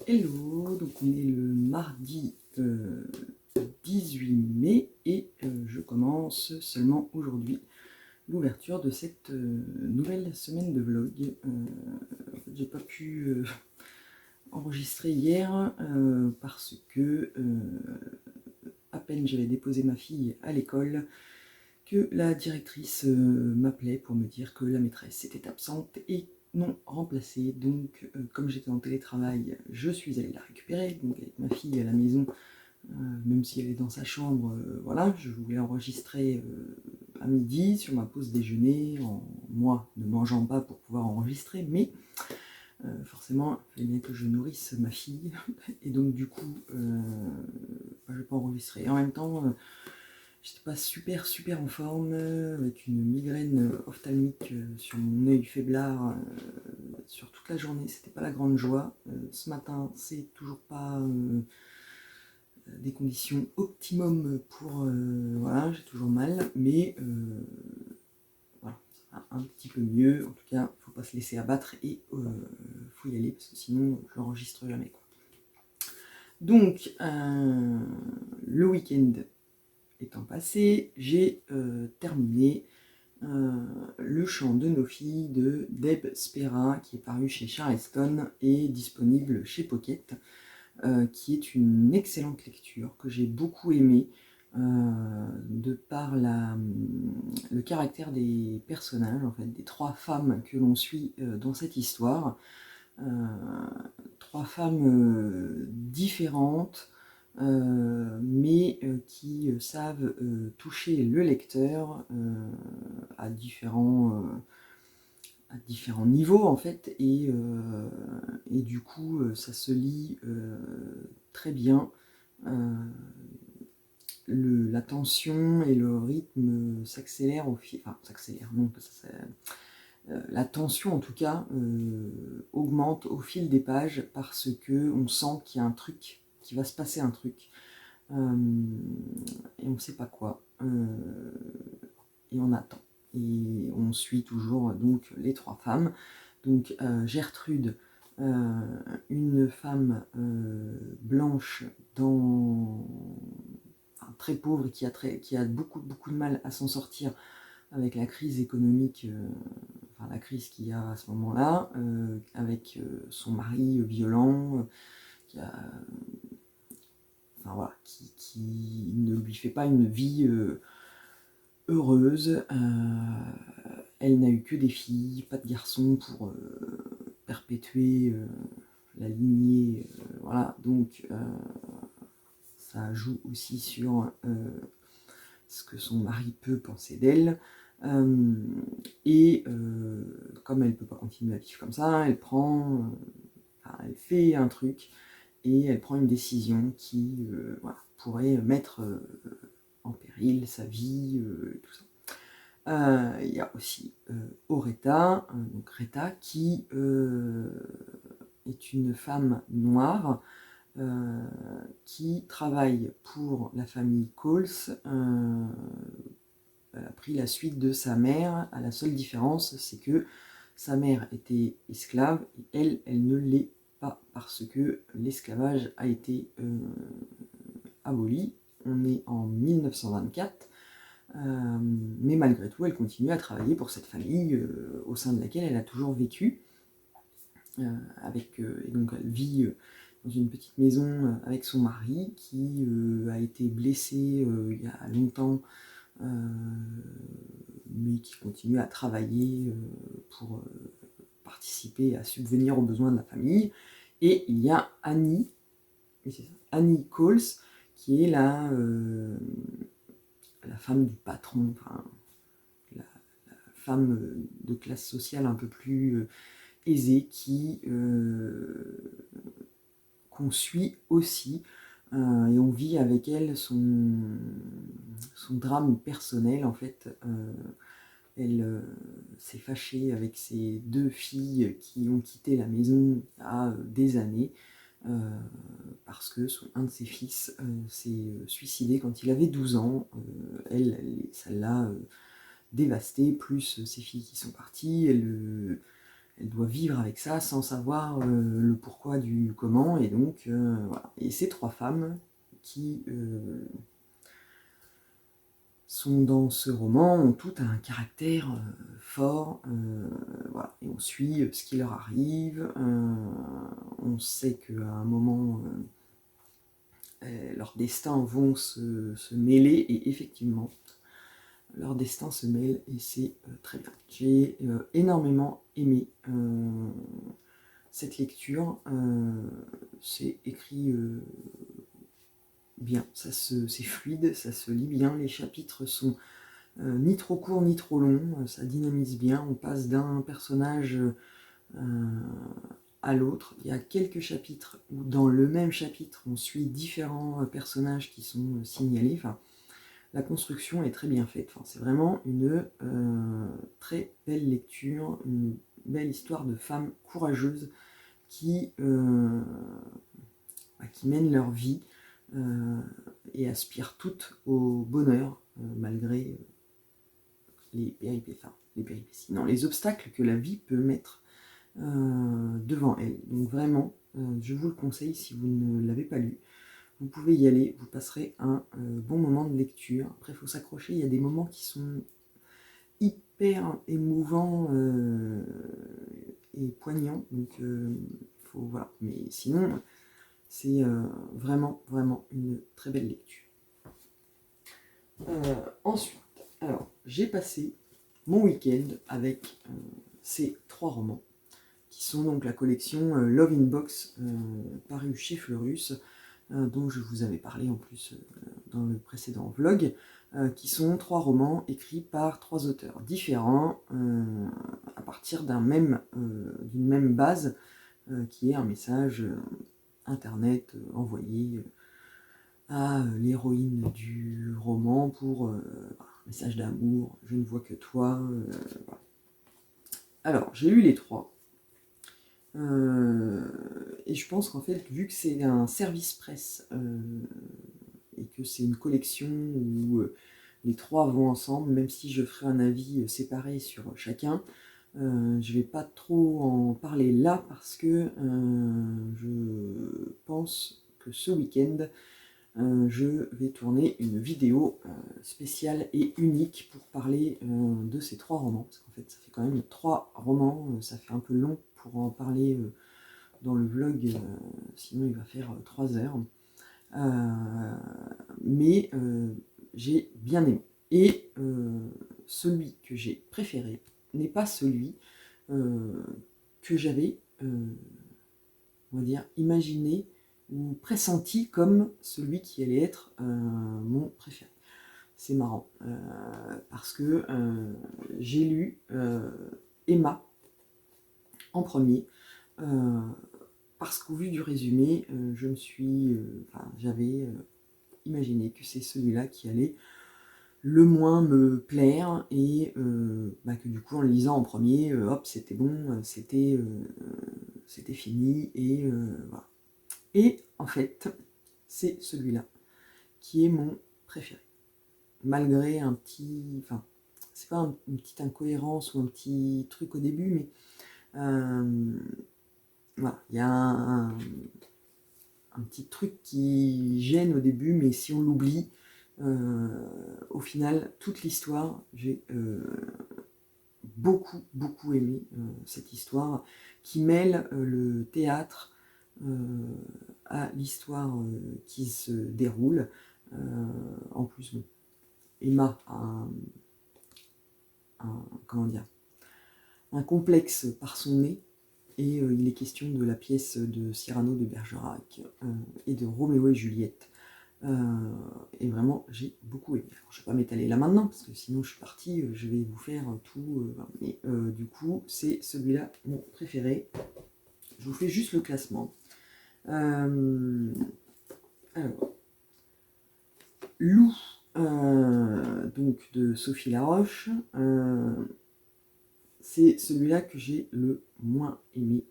Hello, donc on est le mardi 18 mai et je commence seulement aujourd'hui l'ouverture de cette nouvelle semaine de vlog. J'ai pas pu enregistrer hier parce que à peine j'avais déposé ma fille à l'école que la directrice m'appelait pour me dire que la maîtresse était absente et non remplacée. Donc comme j'étais en télétravail, je suis allée la récupérer, donc avec ma fille à la maison, même si elle est dans sa chambre, voilà, je voulais enregistrer à midi sur ma pause déjeuner, moi ne mangeant pas pour pouvoir enregistrer, mais forcément il fallait bien que je nourrisse ma fille, et donc du coup je ne vais pas enregistrer. Et en même temps, j'étais pas super en forme, avec une migraine ophtalmique sur mon œil faiblard sur toute la journée. C'était pas la grande joie. Ce matin, c'est toujours pas des conditions optimum pour... voilà, j'ai toujours mal, mais voilà, ça va un petit peu mieux. En tout cas, faut pas se laisser abattre et faut y aller parce que sinon, je n'enregistre jamais, quoi. Donc, le week-end étant passé, j'ai terminé Le chant de nos filles de Deb Spera, qui est paru chez Charleston et disponible chez Pocket, qui est une excellente lecture que j'ai beaucoup aimée de par le caractère des personnages, en fait, des trois femmes que l'on suit dans cette histoire. Trois femmes différentes, mais qui savent toucher le lecteur à différents niveaux, en fait, et du coup ça se lit très bien. La tension et le rythme s'accélèrent au fil... Enfin, s'accélère, non, la tension en tout cas augmente au fil des pages parce que on sent qu'il y a un truc, qu'il va se passer un truc, et on ne sait pas quoi, et on attend. Et on suit toujours donc les trois femmes. Donc Gertrude, une femme blanche très pauvre, qui a beaucoup de mal à s'en sortir avec la crise économique, enfin la crise qu'il y a à ce moment-là, avec son mari violent, enfin voilà, qui ne lui fait pas une vie heureuse. Elle n'a eu que des filles, pas de garçons pour perpétuer la lignée, voilà, donc ça joue aussi sur ce que son mari peut penser d'elle. Et comme elle ne peut pas continuer à vivre comme ça, elle fait un truc et elle prend une décision qui voilà, pourrait mettre en péril sa vie, tout ça. Il y a aussi Oretta, donc Retta, qui est une femme noire qui travaille pour la famille Coles. Elle a pris la suite de sa mère. La seule différence, c'est que sa mère était esclave et elle ne l'est pas, parce que l'esclavage a été aboli. On est en 1924. Mais malgré tout, elle continue à travailler pour cette famille au sein de laquelle elle a toujours vécu. Et donc elle vit dans une petite maison avec son mari qui a été blessé il y a longtemps, mais qui continue à travailler pour participer à subvenir aux besoins de la famille. Et il y a Annie, Annie Coles, qui est la femme du patron, enfin, la femme de classe sociale un peu plus aisée, qu'on suit aussi, et on vit avec elle son drame personnel, en fait. Elle s'est fâchée avec ses deux filles qui ont quitté la maison il y a des années, parce que un de ses fils s'est suicidé quand il avait 12 ans. Ça l'a dévasté, plus ses filles qui sont parties. elle doit vivre avec ça sans savoir le pourquoi du comment. Et donc, voilà. Et ces 3 femmes qui sont dans ce roman ont tout un caractère fort. Voilà. Et on suit ce qui leur arrive. On sait qu'à un moment, leurs destins vont se mêler. Et effectivement, leur destin se mêle et c'est très bien. J'ai énormément aimé cette lecture. C'est écrit bien, c'est fluide, ça se lit bien, les chapitres sont ni trop courts ni trop longs, ça dynamise bien, on passe d'un personnage à l'autre. Il y a quelques chapitres où dans le même chapitre on suit différents personnages qui sont signalés. Enfin, la construction est très bien faite. Enfin, c'est vraiment une très belle lecture, une belle histoire de femmes courageuses qui mènent leur vie et aspirent toutes au bonheur malgré les péripéties, non, les obstacles que la vie peut mettre devant elles. Donc vraiment, je vous le conseille si vous ne l'avez pas lu. Vous pouvez y aller, vous passerez un bon moment de lecture. Après, il faut s'accrocher, il y a des moments qui sont hyper émouvants et poignants. Donc, voilà. Mais sinon, c'est vraiment, vraiment une très belle lecture. Ensuite, alors, j'ai passé mon week-end avec ces 3 romans, qui sont donc la collection Love in Box, parue chez Fleurus, dont je vous avais parlé en plus dans le précédent vlog, qui sont 3 romans écrits par 3 auteurs différents, à partir d'une même base, qui est un message internet envoyé à l'héroïne du roman pour un message d'amour, je ne vois que toi. Voilà. Alors, j'ai lu les 3. Et je pense qu'en fait, vu que c'est un service presse et que c'est une collection où les 3 vont ensemble, même si je ferai un avis séparé sur chacun, je vais pas trop en parler là parce que je pense que ce week-end, je vais tourner une vidéo spéciale et unique pour parler de ces 3 romans. Parce qu'en fait, ça fait quand même 3 romans, ça fait un peu long pour en parler dans le vlog, sinon il va faire 3 heures. Mais j'ai bien aimé. Et celui que j'ai préféré n'est pas celui que j'avais, on va dire, imaginé ou pressenti comme celui qui allait être mon préféré. C'est marrant, parce que j'ai lu Emma en premier, parce qu'au vu du résumé, j'avais imaginé que c'est celui-là qui allait le moins me plaire, et que du coup en le lisant en premier, hop, c'était bon, c'était fini, et voilà. Et en fait, c'est celui-là qui est mon préféré. Malgré un petit... Enfin, c'est pas une petite incohérence ou un petit truc au début, mais voilà, il y a un petit truc qui gêne au début, mais si on l'oublie, au final, toute l'histoire, j'ai beaucoup, beaucoup aimé cette histoire qui mêle le théâtre à l'histoire qui se déroule. En plus, bon, Emma a un complexe par son nez, et il est question de la pièce de Cyrano de Bergerac et de Roméo et Juliette. Et vraiment, j'ai beaucoup aimé. Alors, je ne vais pas m'étaler là maintenant, parce que sinon je suis partie, je vais vous faire tout. Mais du coup, c'est celui-là mon préféré. Je vous fais juste le classement. Alors, Lou, donc de Sophie Laroche, c'est celui-là que j'ai le moins aimé.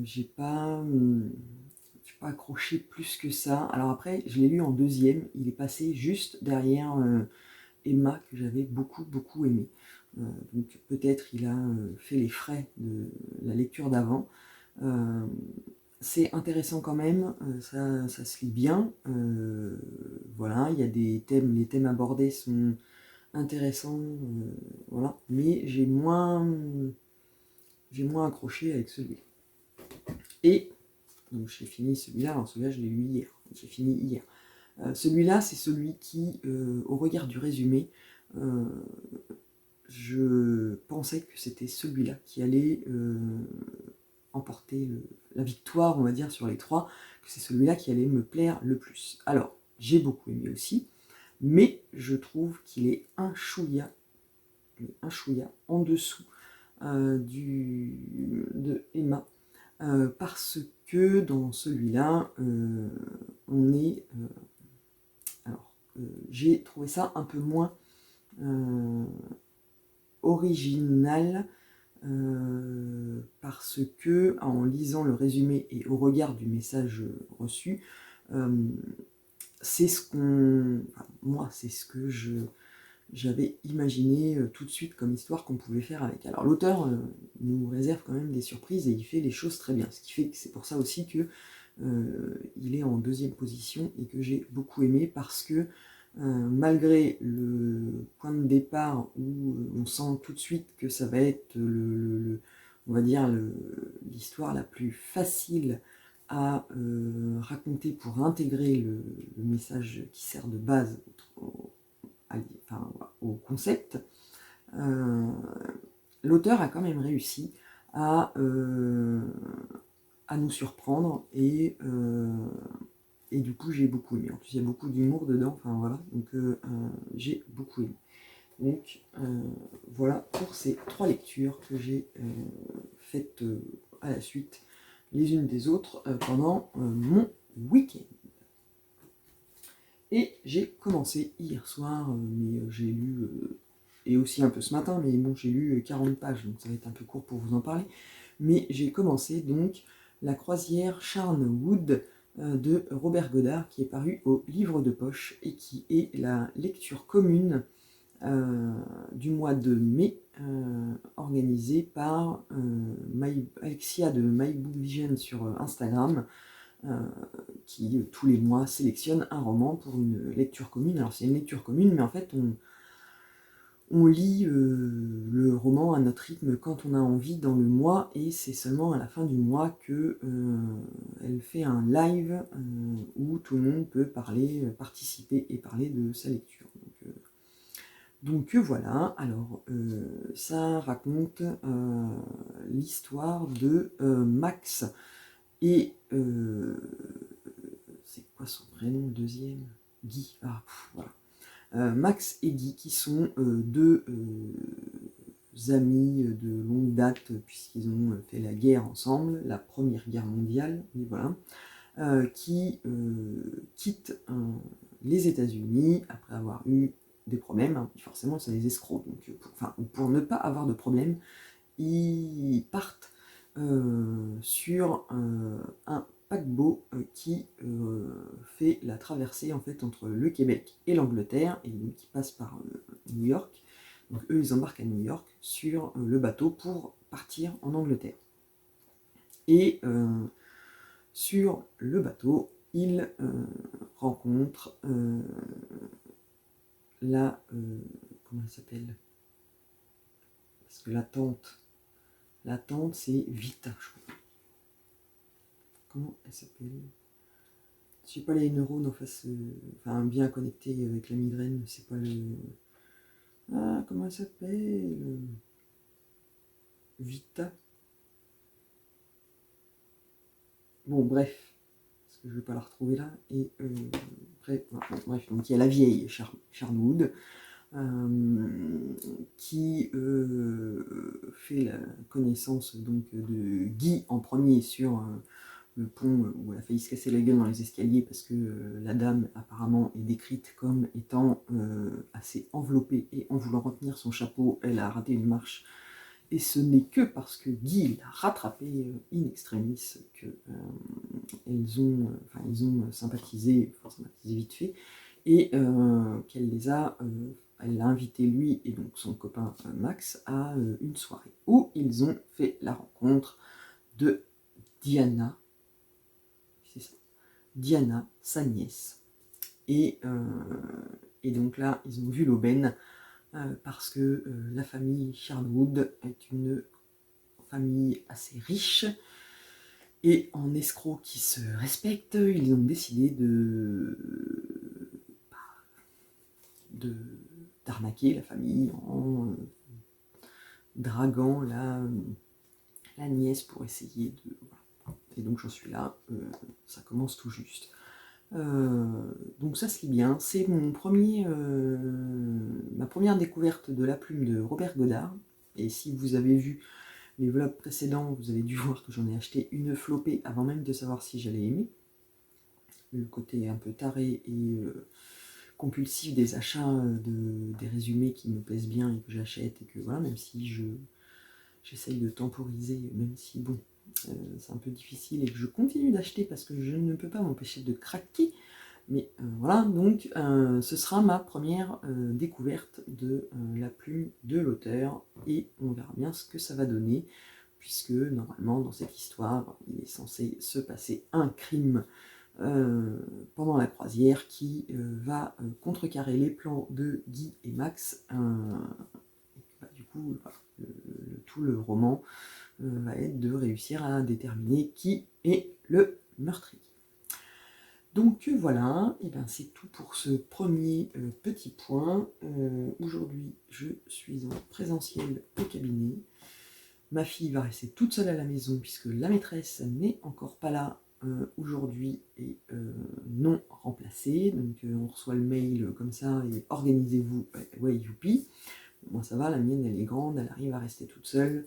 J'ai pas accroché plus que ça. Alors après, je l'ai lu en deuxième, il est passé juste derrière Emma, que j'avais beaucoup, beaucoup aimé. Donc peut-être il a fait les frais de la lecture d'avant. C'est intéressant quand même, ça se lit bien. Voilà, il y a des thèmes, les thèmes abordés sont intéressants, voilà, mais j'ai moins accroché avec celui-là. Et donc j'ai fini celui-là, alors celui-là je l'ai lu hier, j'ai fini hier. Celui-là, c'est celui qui, au regard du résumé, je pensais que c'était celui-là qui allait emporter la victoire, on va dire, sur les trois, que c'est celui-là qui allait me plaire le plus. Alors, j'ai beaucoup aimé aussi, mais je trouve qu'il est un chouïa en dessous de Emma, parce que dans celui-là, on est... j'ai trouvé ça un peu moins original, parce que en lisant le résumé et au regard du message reçu, c'est ce qu'on... Enfin, moi, c'est ce que j'avais imaginé tout de suite comme histoire qu'on pouvait faire avec. Alors l'auteur nous réserve quand même des surprises et il fait les choses très bien, ce qui fait que c'est pour ça aussi que il est en deuxième position et que j'ai beaucoup aimé, parce que malgré le point de départ où on sent tout de suite que ça va être on va dire l'histoire la plus facile à raconter pour intégrer le message qui sert de base au concept, l'auteur a quand même réussi à nous surprendre, et du coup j'ai beaucoup aimé. En plus il y a beaucoup d'humour dedans, enfin voilà, donc j'ai beaucoup aimé. Donc voilà pour ces trois lectures que j'ai faites à la suite les unes des autres pendant mon week-end. Et j'ai commencé hier soir, mais j'ai lu, et aussi un peu ce matin, mais bon, j'ai lu 40 pages, donc ça va être un peu court pour vous en parler. Mais j'ai commencé donc La croisière Charnwood de Robert Goddard, qui est paru au Livre de Poche et qui est la lecture commune du mois de mai, organisée par Alexia de My Book Vision sur Instagram, qui tous les mois sélectionne un roman pour une lecture commune. Alors c'est une lecture commune, mais en fait on lit le roman à notre rythme quand on a envie dans le mois, et c'est seulement à la fin du mois que elle fait un live où tout le monde peut participer et parler de sa lecture. Donc voilà, alors ça raconte l'histoire de Max et c'est quoi son prénom, le deuxième? Guy. Voilà. Max et Guy, qui sont deux amis de longue date, puisqu'ils ont fait la guerre ensemble, la Première Guerre mondiale, et voilà, qui quittent les États-Unis après avoir eu des problèmes, hein, forcément c'est des escrocs, donc pour ne pas avoir de problème, ils partent sur un paquebot qui fait la traversée en fait entre le Québec et l'Angleterre, et donc qui passe par New York. Donc eux ils embarquent à New York sur le bateau pour partir en Angleterre. Et sur le bateau, ils rencontrent comment elle s'appelle? Parce que la tante c'est Vita, je crois. Comment elle s'appelle? Je sais pas, les neurones en face, bien connectés avec la migraine, c'est pas le... comment elle s'appelle? Vita. Bon, bref, parce que je vais pas la retrouver là. Et bref, donc il y a la vieille Charnwood, qui fait la connaissance donc de Guy en premier sur le pont où elle a failli se casser la gueule dans les escaliers, parce que la dame apparemment est décrite comme étant assez enveloppée, et en voulant retenir son chapeau, elle a raté une marche. Et ce n'est que parce que Guy l'a rattrapé in extremis que ils ont sympathisé vite fait, et qu'elle les a elle l'a invité lui et donc son copain Max à une soirée où ils ont fait la rencontre de Diana, c'est ça, Diana, sa nièce. Et donc là, ils ont vu l'aubaine parce que la famille Charnwood est une famille assez riche et en escrocs qui se respectent, ils ont décidé d'arnaquer la famille en draguant la nièce pour essayer de... Voilà. Et donc j'en suis là, ça commence tout juste. Donc ça se lit bien, c'est ma première découverte de la plume de Robert Godard, et si vous avez vu les vlogs précédents, vous avez dû voir que j'en ai acheté une flopée avant même de savoir si j'allais aimer. Le côté un peu taré et compulsif des achats, des résumés qui me plaisent bien et que j'achète, et que voilà, même si j'essaye de temporiser, même si bon, c'est un peu difficile et que je continue d'acheter parce que je ne peux pas m'empêcher de craquer. Mais voilà, donc ce sera ma première découverte de la plume de l'auteur et on verra bien ce que ça va donner, puisque normalement dans cette histoire, il est censé se passer un crime pendant la croisière qui va contrecarrer les plans de Guy et Max. Du coup, voilà, tout le roman va être de réussir à déterminer qui est le meurtrier. Donc voilà, et ben c'est tout pour ce premier petit point. Aujourd'hui, je suis en présentiel au cabinet. Ma fille va rester toute seule à la maison puisque la maîtresse n'est encore pas là aujourd'hui et non remplacée. Donc on reçoit le mail comme ça et organisez-vous, ouais youpi. Moi ça va, la mienne elle est grande, elle arrive à rester toute seule.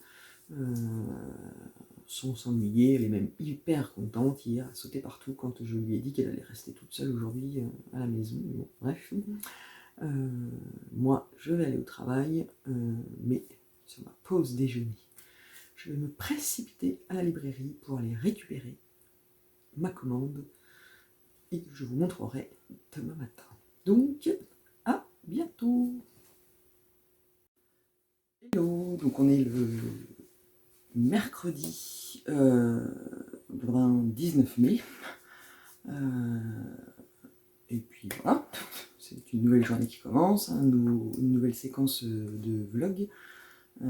Sans s'ennuyer, elle est même hyper contente, hier elle sautait partout quand je lui ai dit qu'elle allait rester toute seule aujourd'hui à la maison. Bon, bref, moi je vais aller au travail, mais sur ma pause déjeuner, je vais me précipiter à la librairie pour aller récupérer ma commande et je vous montrerai demain matin. Donc, à bientôt. Hello, donc on est le mercredi 19 mai. Et puis voilà, c'est une nouvelle journée qui commence, une nouvelle séquence de vlog. Je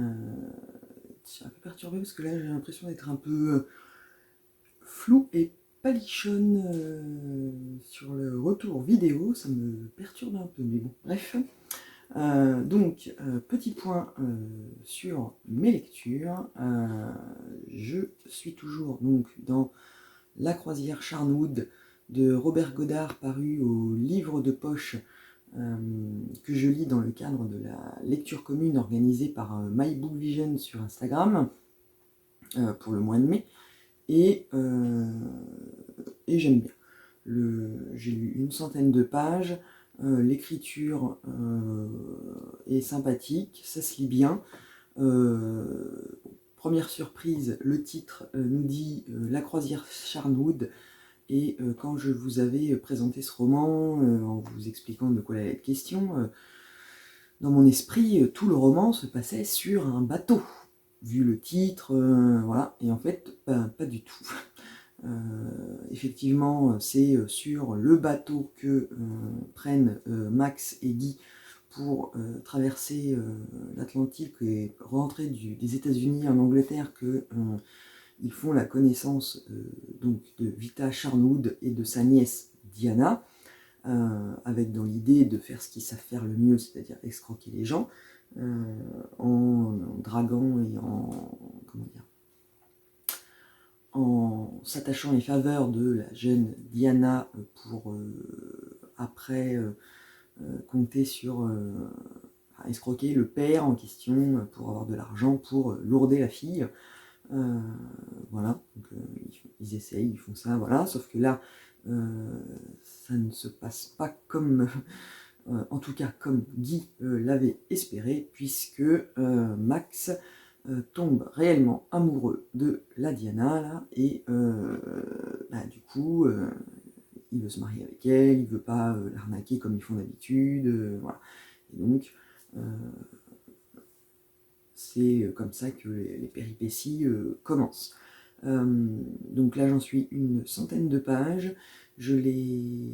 suis un peu perturbée parce que là j'ai l'impression d'être un peu flou et palichonne sur le retour vidéo, ça me perturbe un peu, mais bon, bref. Donc, petit point sur mes lectures. Je suis toujours donc dans La croisière Charnwood de Robert Godard, paru au livre de poche que je lis dans le cadre de la lecture commune organisée par My Book Vision sur Instagram pour le mois de mai. Et j'aime bien. J'ai lu une centaine de pages. L'écriture est sympathique, ça se lit bien. Première surprise, le titre nous dit La croisière Charnwood. Et quand je vous avais présenté ce roman, en vous expliquant de quoi il allait être question, dans mon esprit, tout le roman se passait sur un bateau, vu le titre, voilà. Et en fait, pas du tout. Effectivement, c'est sur le bateau que prennent Max et Guy pour traverser l'Atlantique et rentrer des États-Unis en Angleterre que ils font la connaissance donc de Vita Charnwood et de sa nièce Diana, avec dans l'idée de faire ce qu'ils savent faire le mieux, c'est-à-dire escroquer les gens, en draguant et en s'attachant les faveurs de la jeune Diana pour après compter sur escroquer le père en question pour avoir de l'argent pour lourder la fille. Voilà, donc, ils essayent, ils font ça, voilà, sauf que là, ça ne se passe pas comme, en tout cas comme Guy l'avait espéré, puisque Max tombe réellement amoureux de la Diana, là, et du coup, il veut se marier avec elle, il veut pas l'arnaquer comme ils font d'habitude, voilà. Et donc, c'est comme ça que les péripéties commencent. Donc là, j'en suis une centaine de pages. Je l'ai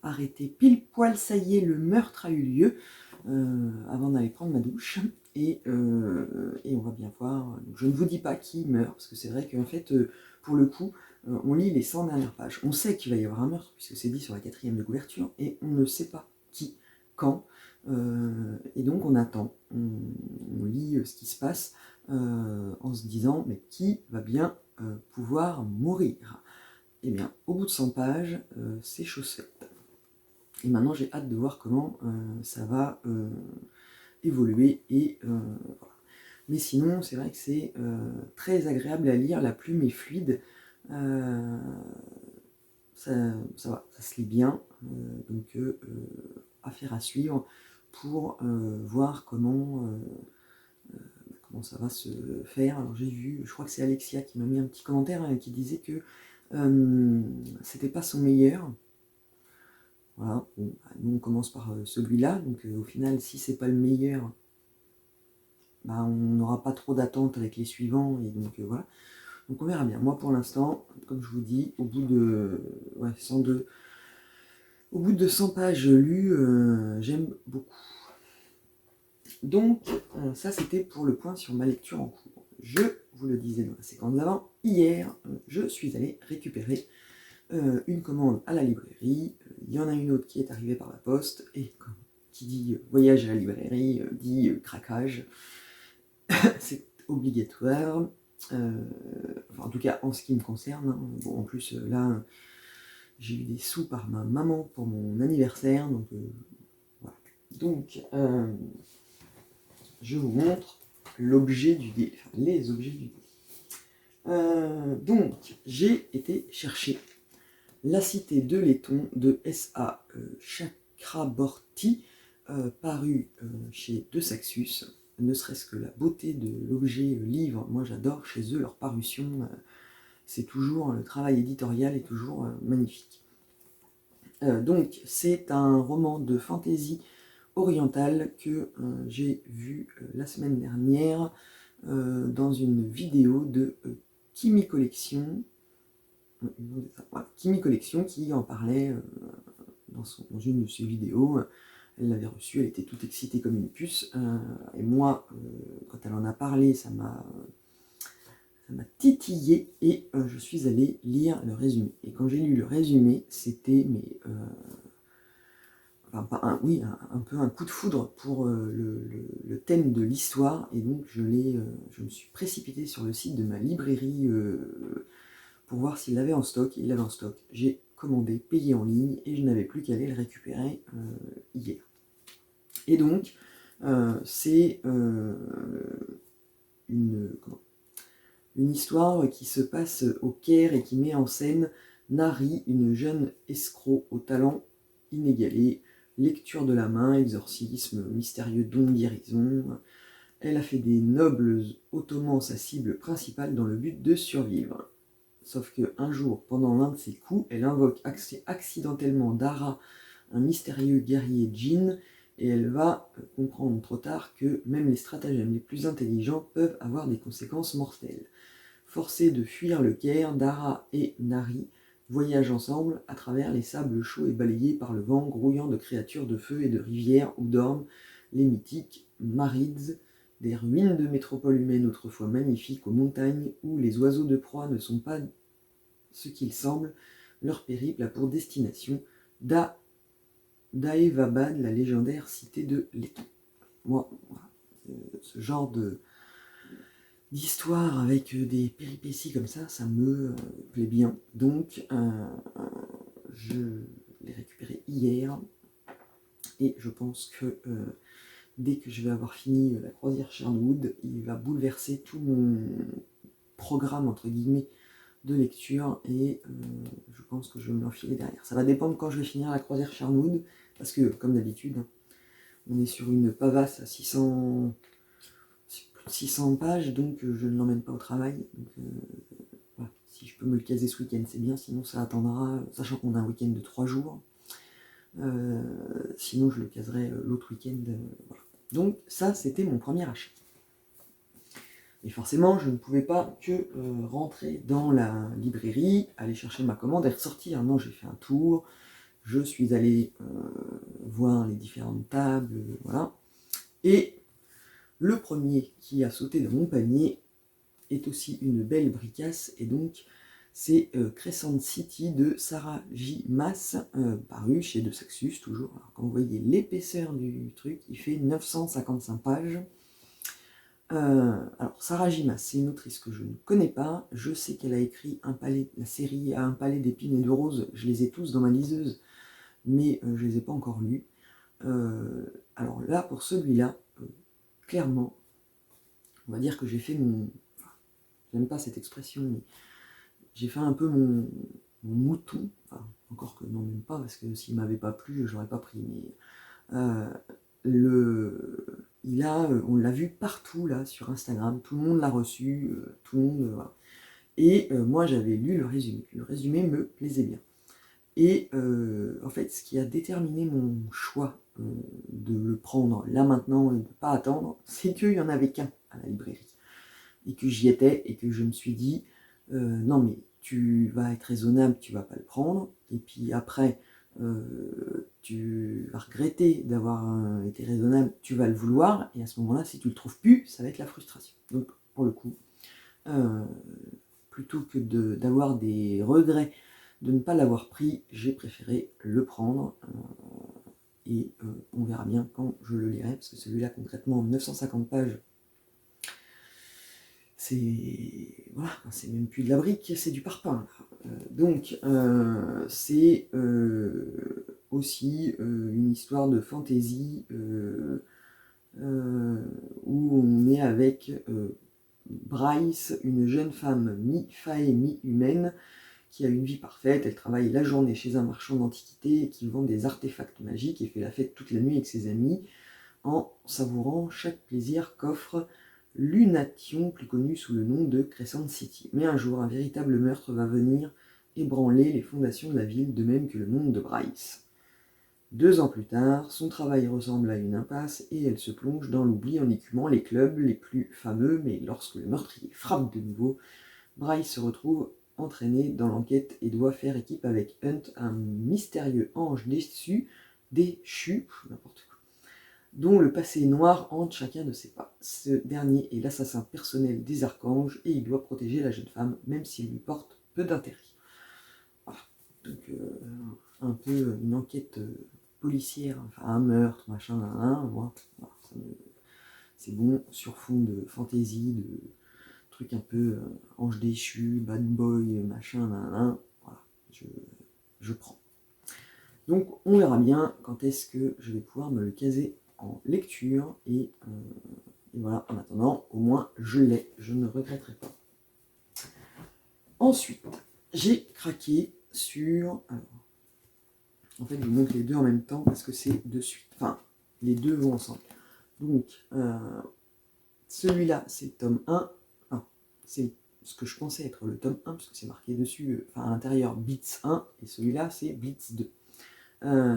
arrêté pile poil, ça y est, le meurtre a eu lieu, avant d'aller prendre ma douche. Et on va bien voir. Donc, je ne vous dis pas qui meurt, parce que c'est vrai qu'en fait, pour le coup, on lit les 100 dernières pages. On sait qu'il va y avoir un meurtre, puisque c'est dit sur la 4e de couverture, et on ne sait pas qui, quand. Et donc on attend, on lit ce qui se passe en se disant mais qui va bien pouvoir mourir. Et bien au bout de 100 pages, c'est chose faite. Et maintenant j'ai hâte de voir comment ça va évoluer et voilà. Mais sinon c'est vrai que c'est très agréable à lire, la plume est fluide, ça va, ça se lit bien, donc affaire à suivre pour voir comment ça va se faire. Alors j'ai vu, je crois que c'est Alexia qui m'a mis un petit commentaire qui disait que c'était pas son meilleur. Voilà, bon, bah, nous on commence par celui-là, donc au final si c'est pas le meilleur, bah, on n'aura pas trop d'attente avec les suivants, et donc voilà. Donc on verra bien. Moi pour l'instant, comme je vous dis, au bout de 102, au bout de 100 pages lues, j'aime beaucoup. Donc, ça c'était pour le point sur ma lecture en cours. Je vous le disais dans la séquence d'avant, hier, je suis allé récupérer une commande à la librairie. Il y en a une autre qui est arrivée par la poste, et qui dit voyage à la librairie, dit craquage. C'est obligatoire. Enfin, en tout cas, en ce qui me concerne. Hein. Bon, en plus, là, j'ai eu des sous par ma maman pour mon anniversaire, donc voilà. Donc, je vous montre l'objet du deal, enfin, les objets du deal. Donc, j'ai été chercher La Cité de Letton de S.A. Chakraborty, paru chez De Saxus. Ne serait-ce que la beauté de l'objet livre, moi j'adore chez eux leur parution, c'est toujours, le travail éditorial est toujours magnifique. Donc, c'est un roman de fantasy orientale que j'ai vu la semaine dernière dans une vidéo de Kimi Collection. Voilà, Kimi Collection qui en parlait dans une de ses vidéos. Elle l'avait reçue, elle était toute excitée comme une puce. Et moi, quand elle en a parlé, ça m'a titillé et je suis allé lire le résumé. Et quand j'ai lu le résumé, c'était un peu un coup de foudre pour le thème de l'histoire, et donc je me suis précipité sur le site de ma librairie pour voir s'il l'avait en stock. Il l'avait en stock. J'ai commandé, payé en ligne, et je n'avais plus qu'à aller le récupérer hier. Et donc, c'est une histoire qui se passe au Caire et qui met en scène Nari, une jeune escroc au talent inégalé, lecture de la main, exorcisme, mystérieux don de guérison. Elle a fait des nobles ottomans sa cible principale dans le but de survivre. Sauf qu'un jour, pendant l'un de ses coups, elle invoque accidentellement Dara, un mystérieux guerrier djinn, et elle va comprendre trop tard que même les stratagèmes les plus intelligents peuvent avoir des conséquences mortelles. Forcés de fuir le Caire, Dara et Nari voyagent ensemble à travers les sables chauds et balayés par le vent grouillant de créatures de feu et de rivières où dorment les mythiques Marids, des ruines de métropoles humaines autrefois magnifiques aux montagnes où les oiseaux de proie ne sont pas ce qu'ils semblent. Leur périple a pour destination Daevabad, la légendaire cité de Letton. Moi, ce genre d'histoire avec des péripéties comme ça me plaît bien. Donc, je l'ai récupéré hier, et je pense que dès que je vais avoir fini la croisière Sherwood, il va bouleverser tout mon programme, entre guillemets, de lecture, et je pense que je vais me l'enfiler derrière. Ça va dépendre quand je vais finir la croisière Sherwood, parce que, comme d'habitude, on est sur une pavasse à 600 pages, donc je ne l'emmène pas au travail. Donc, voilà. Si je peux me le caser ce week-end, c'est bien, sinon ça attendra, sachant qu'on a un week-end de 3 jours. Sinon, je le caserai l'autre week-end. Voilà. Donc ça, c'était mon premier achat. Et forcément, je ne pouvais pas que rentrer dans la librairie, aller chercher ma commande et ressortir. Non, j'ai fait un tour, je suis allé voir les différentes tables, voilà. Et le premier qui a sauté dans mon panier est aussi une belle bricasse, et donc c'est Crescent City de Sarah J. Maas, paru chez De Saxus, toujours. Alors, quand vous voyez l'épaisseur du truc, il fait 955 pages. Alors, Sarah J. Maas, c'est une autrice que je ne connais pas. Je sais qu'elle a écrit la série Un palais d'épines et de roses. Je les ai tous dans ma liseuse, mais je les ai pas encore lus. Alors là, pour celui-là, clairement, on va dire que j'ai fait mon... Enfin, j'aime pas cette expression, mais j'ai fait un peu mon mouton. Enfin, encore que non, même pas, parce que s'il m'avait pas plu, j'aurais pas pris. Mais on l'a vu partout là sur Instagram, tout le monde l'a reçu, tout le monde... Voilà. Et moi j'avais lu le résumé. Le résumé me plaisait bien. Et en fait, ce qui a déterminé mon choix de le prendre là maintenant et de ne pas attendre, c'est qu'il n'y en avait qu'un à la librairie. Et que j'y étais et que je me suis dit, non mais tu vas être raisonnable, tu vas pas le prendre. Et puis après, tu vas regretter d'avoir été raisonnable, tu vas le vouloir. Et à ce moment-là, si tu le trouves plus, ça va être la frustration. Donc pour le coup, plutôt que d'avoir des regrets de ne pas l'avoir pris, j'ai préféré le prendre. Et on verra bien quand je le lirai, parce que celui-là, concrètement, 950 pages, voilà, c'est même plus de la brique, c'est du parpaing. Donc, c'est aussi une histoire de fantaisie où on est avec Bryce, une jeune femme mi-fae, mi-humaine, qui a une vie parfaite. Elle travaille la journée chez un marchand d'antiquités qui vend des artefacts magiques et fait la fête toute la nuit avec ses amis en savourant chaque plaisir qu'offre Lunation, plus connu sous le nom de Crescent City. Mais un jour, un véritable meurtre va venir ébranler les fondations de la ville, de même que le monde de Bryce. 2 ans plus tard, son travail ressemble à une impasse et elle se plonge dans l'oubli en écumant les clubs les plus fameux, mais lorsque le meurtrier frappe de nouveau, Bryce se retrouve entraîné dans l'enquête et doit faire équipe avec Hunt, un mystérieux ange déchu, n'importe quoi, dont le passé noir hante chacun de ses pas. Ce dernier est l'assassin personnel des archanges et il doit protéger la jeune femme, même s'il lui porte peu d'intérêt. Voilà. Donc un peu une enquête policière, enfin un meurtre, machin, voilà, c'est bon, sur fond de fantaisie, de trucs un peu ange déchu, bad boy, machin, voilà, je prends. Donc on verra bien quand est-ce que je vais pouvoir me le caser en lecture, et voilà, en attendant, au moins je l'ai, je ne regretterai pas. Ensuite, j'ai craqué sur... Alors, en fait, je vous montre les deux en même temps parce que c'est de suite. Enfin, les deux vont ensemble. Donc, celui-là, c'est le tome 1. Enfin, c'est ce que je pensais être le tome 1, parce que c'est marqué dessus, enfin à l'intérieur, Blitz 1, et celui-là, c'est Blitz 2.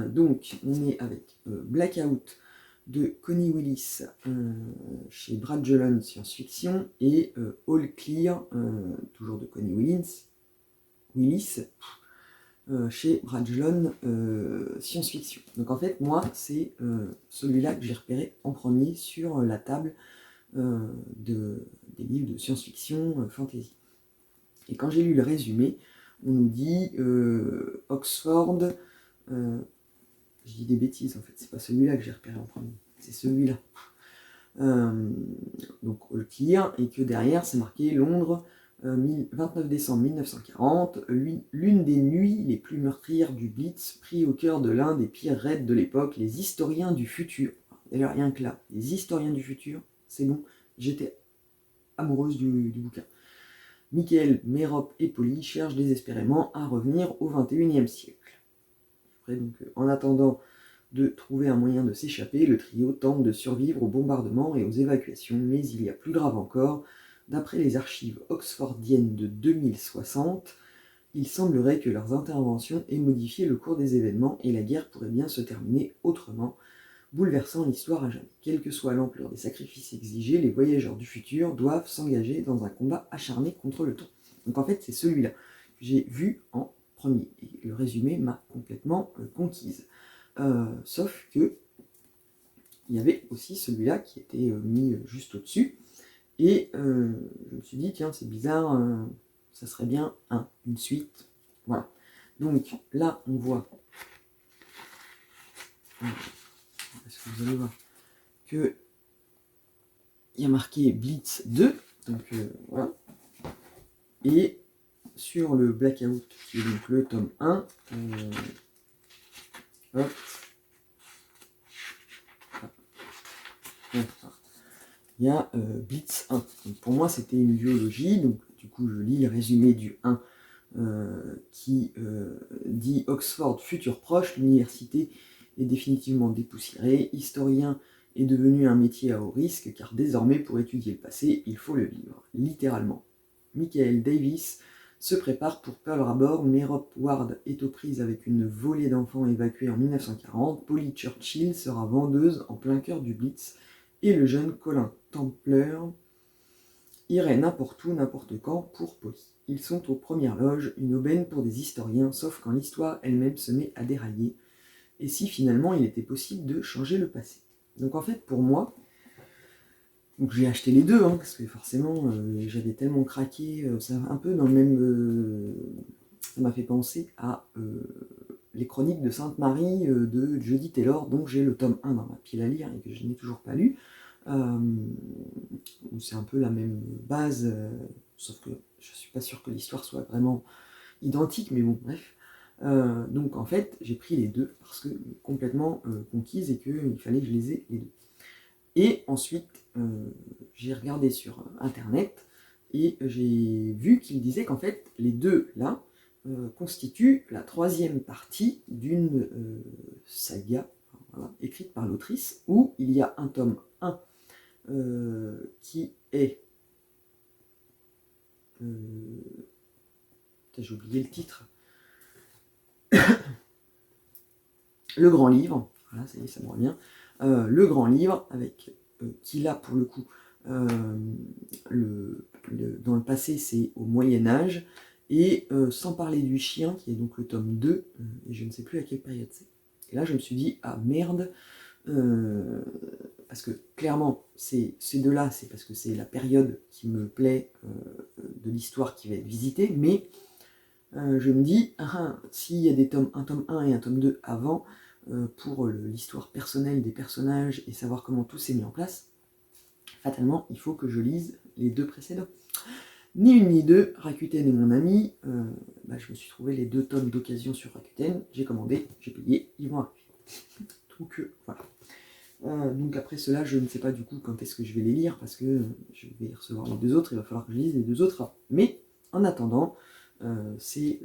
Donc, on est avec Blackout de Connie Willis chez Bragelonne Science-Fiction, et All Clear, toujours de Connie Willis chez Bragelonne Science-Fiction. Donc en fait, moi, c'est celui-là que j'ai repéré en premier sur la table des livres de science-fiction, fantasy. Et quand j'ai lu le résumé, on nous dit Oxford... je dis des bêtises en fait, c'est pas celui-là que j'ai repéré en premier, c'est celui-là. Donc All Clear, et que derrière c'est marqué Londres, 29 décembre 1940, l'une des nuits les plus meurtrières du Blitz, pris au cœur de l'un des pires raids de l'époque, les historiens du futur. D'ailleurs, rien que là, les historiens du futur, c'est bon, j'étais amoureuse du bouquin. Michael, Mérop et Polly cherchent désespérément à revenir au XXIe siècle. Après, donc, en attendant de trouver un moyen de s'échapper, le trio tente de survivre aux bombardements et aux évacuations, mais il y a plus grave encore. D'après les archives oxfordiennes de 2060, Il semblerait que leurs interventions aient modifié le cours des événements et la guerre pourrait bien se terminer autrement, bouleversant l'histoire à jamais. Quelle que soit l'ampleur des sacrifices exigés, les voyageurs du futur doivent s'engager dans un combat acharné contre le temps. Donc en fait, c'est celui-là que j'ai vu en premier. Et le résumé m'a complètement conquise. Sauf que il y avait aussi celui-là qui était mis juste au-dessus. Et je me suis dit, tiens, c'est bizarre, ça serait bien une suite. Voilà. Donc là, on voit, est-ce que vous allez voir, que il y a marqué Blitz 2, donc voilà. Et sur le Blackout, qui est donc le tome 1, hop, il y a Blitz 1. Donc pour moi, c'était une duologie, donc du coup, je lis le résumé du 1 qui dit Oxford, futur proche, l'université est définitivement dépoussiérée, historien est devenu un métier à haut risque, car désormais, pour étudier le passé, il faut le vivre, littéralement. Michael Davis se prépare pour Pearl Harbor, Merope Ward est aux prises avec une volée d'enfants évacués en 1940, Polly Churchill sera vendeuse en plein cœur du Blitz, et le jeune Colin Templer irait n'importe où, n'importe quand pour Polly. Ils sont aux premières loges, une aubaine pour des historiens, sauf quand l'histoire elle-même se met à dérailler, et si finalement il était possible de changer le passé. Donc en fait, pour moi, donc j'ai acheté les deux, parce que forcément, j'avais tellement craqué, ça un peu dans le même... ça m'a fait penser à les chroniques de Sainte-Marie de Jodie Taylor, dont j'ai le tome 1 dans ma pile à lire et que je n'ai toujours pas lu. C'est un peu la même base, sauf que je suis pas sûr que l'histoire soit vraiment identique, mais bon, bref. Donc en fait, j'ai pris les deux parce que complètement conquise et qu'il fallait que je les ai les deux. Et ensuite, j'ai regardé sur internet et j'ai vu qu'il disait qu'en fait, les deux là constituent la troisième partie d'une saga écrite par l'autrice où il y a un tome 1 qui est... j'ai oublié le titre. Le Grand Livre, voilà, ça y est, ça me revient. Le Grand Livre, avec qui là, pour le coup, dans le passé, c'est au Moyen-Âge, et sans parler du chien, qui est donc le tome 2, et je ne sais plus à quelle période c'est. Et là, je me suis dit, ah merde, parce que clairement, ces deux-là, c'est parce que c'est la période qui me plaît de l'histoire qui va être visitée, mais je me dis, s'il y a un tome 1 et un tome 2 avant, pour l'histoire personnelle des personnages et savoir comment tout s'est mis en place, fatalement, il faut que je lise les deux précédents. Ni une ni deux, Rakuten est mon ami, je me suis trouvé les deux tomes d'occasion sur Rakuten, j'ai commandé, j'ai payé, ils vont arriver. Donc voilà. Donc après cela, je ne sais pas du coup quand est-ce que je vais les lire, parce que je vais recevoir les deux autres, il va falloir que je lise les deux autres. Mais en attendant, c'est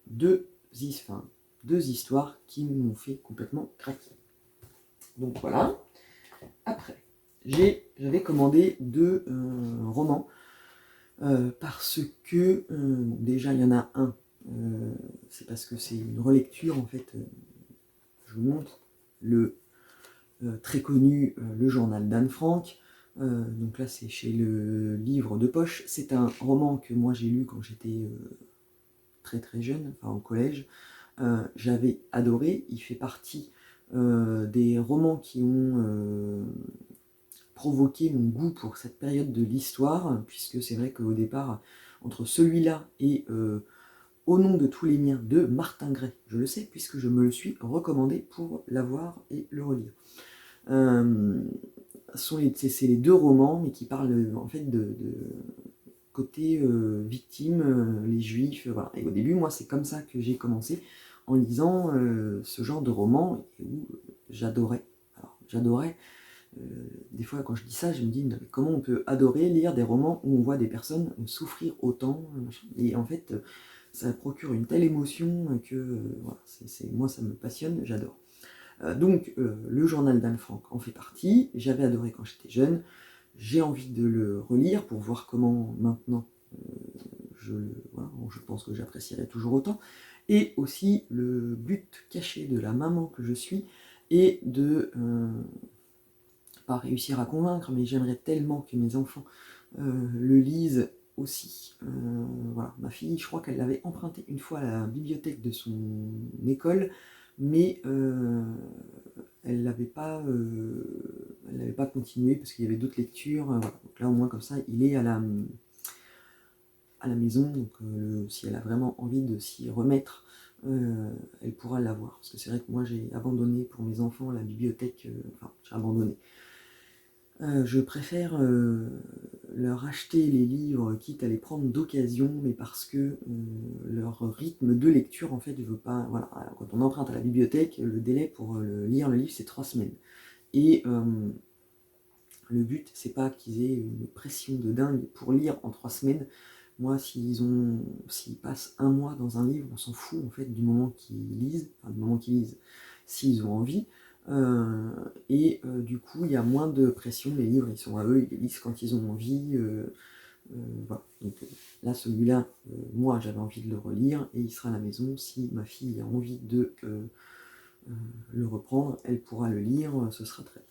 deux histoires qui m'ont fait complètement craquer. Donc voilà. Après, j'avais commandé deux romans, parce que déjà il y en a un, c'est parce que c'est une relecture en fait, je vous montre, le très connu Le Journal d'Anne Frank, donc là c'est chez le Livre de Poche, c'est un roman que moi j'ai lu quand j'étais très très jeune, enfin au collège, j'avais adoré, il fait partie des romans qui ont provoqué mon goût pour cette période de l'histoire, puisque c'est vrai qu'au départ, entre celui-là et Au nom de tous les miens de Martin Gray, je le sais puisque je me le suis recommandé pour l'avoir et le relire. C'est les deux romans, mais qui parlent en fait de côté victime, les juifs, voilà. Et au début, moi, c'est comme ça que j'ai commencé, en lisant ce genre de roman, où j'adorais. Alors, j'adorais. Des fois, quand je dis ça, je me dis, mais comment on peut adorer lire des romans où on voit des personnes souffrir autant, et en fait, ça procure une telle émotion que, voilà, moi, ça me passionne, j'adore. Donc, le journal d'Anne Frank en fait partie, j'avais adoré quand j'étais jeune, j'ai envie de le relire pour voir comment maintenant voilà, je pense que j'apprécierai toujours autant. Et aussi le but caché de la maman que je suis est de pas réussir à convaincre, mais j'aimerais tellement que mes enfants le lisent aussi. Voilà, ma fille, je crois qu'elle l'avait emprunté une fois à la bibliothèque de son école, mais elle l'avait pas continué parce qu'il y avait d'autres lectures. Voilà. Donc là, au moins, comme ça, il est à la maison. Donc, si elle a vraiment envie de s'y remettre, elle pourra l'avoir. Parce que c'est vrai que moi, j'ai abandonné pour mes enfants la bibliothèque. Enfin, j'ai abandonné. Je préfère leur acheter les livres, quitte à les prendre d'occasion, mais parce que leur rythme de lecture, en fait, ne veut pas. Voilà, quand on emprunte à la bibliothèque, le délai pour lire le livre, c'est 3 semaines. Et le but, c'est pas qu'ils aient une pression de dingue pour lire en 3 semaines. Moi, s'ils passent un mois dans un livre, on s'en fout en fait du moment qu'ils lisent, s'ils ont envie. Du coup, il y a moins de pression. Les livres, ils sont à eux, ils les lisent quand ils ont envie. Voilà. Donc là, celui-là, moi, j'avais envie de le relire et il sera à la maison. Si ma fille a envie de le reprendre, elle pourra le lire. Ce sera très bien.